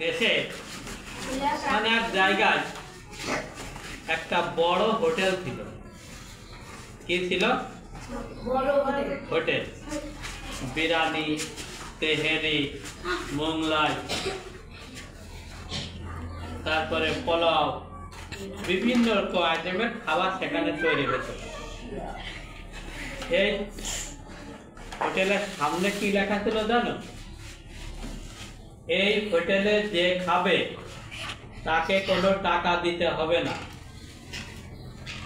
দেশে মানে এক জায়গায় একটা বড় হোটেল ছিল। কি ছিল? হোটেল। বিরিয়ানি, তেহেরি, মোগলাই, তারপরে পোলাও, বিভিন্ন রকম আইটেমের খাবার সেখানে তৈরি হতো। এই হোটেলের সামনে কি লেখা ছিল জানো? এই হোটেলে যে খাবে তাকে কোনো টাকা দিতে হবে না,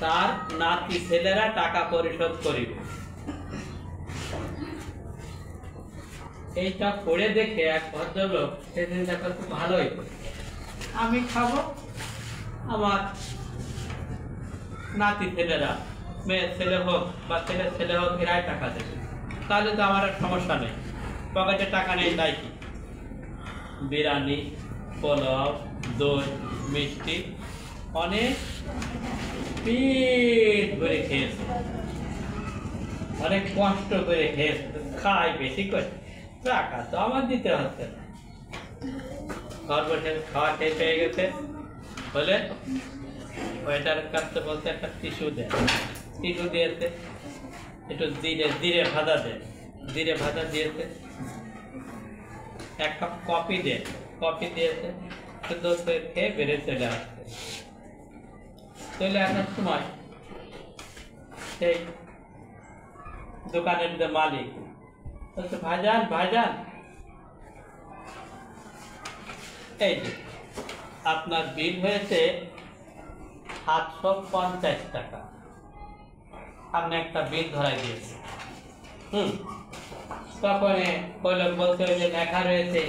তার নাতি ছেলেরা টাকা পরিশোধ করিবে। এইটা পড়ে দেখে এক ভদ্রলোক সেদিন দেখা খুব ভালোই, আমি খাবো, আমার নাতি ছেলেরা, মেয়ে ছেলে হোক বা ছেলের ছেলে হোক, এরাই টাকা দেবে, তাহলে তো আমার আর সমস্যা নেই, পকেটে টাকা নেই তাই কি। বিরিয়ানি, পোলাও, দই, মিষ্টি অনেক পেট ভরে খেয়েছে, অনেক কষ্ট করে খেয়েছে, খাই বেশি করে, টাকা তো আমার দিতে হচ্ছে না। ঘর বসে খাওয়া খেয়ে পেয়ে গেছে বলে ওয়েটারের কাছে বলতে একটা টিস্যু দেয়, টিস্যু দিয়েছে, একটু জিরে ভাজা দেয়, জিরে ভাজা দিয়েছে, এক কাপ কফি দেয়, কফি দিয়েছে, সুন্দর করে খেয়ে বেড়ে চলে আসছে। চলে আসার সময় সেই দোকানের যে মালিক বলছে, ভাইজান ভাইজান, এই যে আপনার বিল হয়েছে 750 টাকা, আপনি একটা বিল ধরাই দিয়েছে। তখন বলতে যে লেখা রয়েছে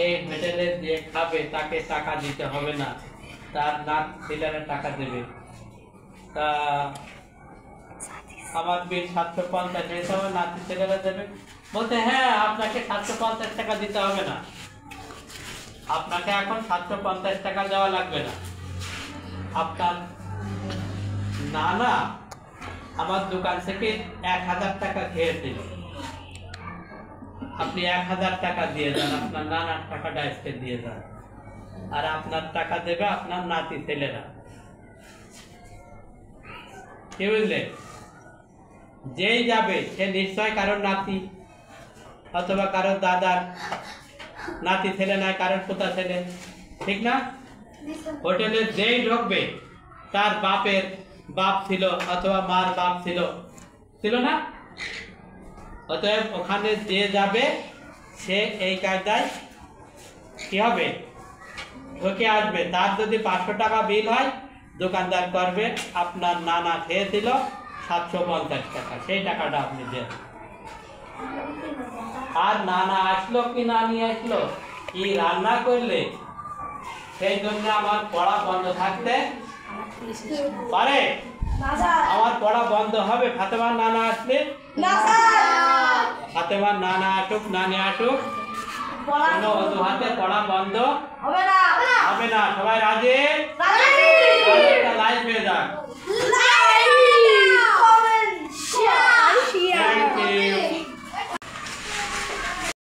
এই হোটেলে যে খাবে তাকে টাকা দিতে হবে না, তার নাত ছেলেরা টাকা দেবে। তা আমার বিল 750 হয়েছে, আমার নাতি ছেলেরা দেবে। বলতে হ্যাঁ, আপনাকে 750 টাকা দিতে হবে না, আপনাকে এখন 750 টাকা দেওয়া লাগবে না, আপনার নানা আমার দোকান থেকে 1000 টাকা খেয়েছিল, আপনি 1000 টাকা দিয়ে যান, আপনার নানার টাকাটা আজকে দিয়ে যান, আর আপনার টাকা দেবে আপনার নাতি ছেলেরা। কি বুঝলে? যেই যাবে সে নিশ্চয় কারোর নাতি অথবা কারোর দাদার নাতি ছেলে নয়, কারোর পোতা ছেলে, ঠিক না? হোটেলে যেই ঢুকবে তার বাপের বাপ ছিল অথবা মার বাপ ছিল, ছিল না? অতএব ওখানে যে যাবে সে এই কায়দায় কি হবে, ঢুকে আসবে। তার যদি 500 টাকা বিল হয়, দোকানদার করবে আপনার নানা খেয়েছিল 750 টাকা, সেই টাকাটা আপনি দেন। আর নানা আসলো কি নানি আসলো, কি রান্না করলে, সেই জন্য আমার পড়া বন্ধ থাকতে পারে? আমার পড়া বন্ধ হবে ফাতেমার নানা আসলে? ফাতেমার নানা আসুক, নানি আসুক, কোনো অজুহাতে পড়া বন্ধ হবে না। সবাই রাজি? লাইট হয়ে যাক।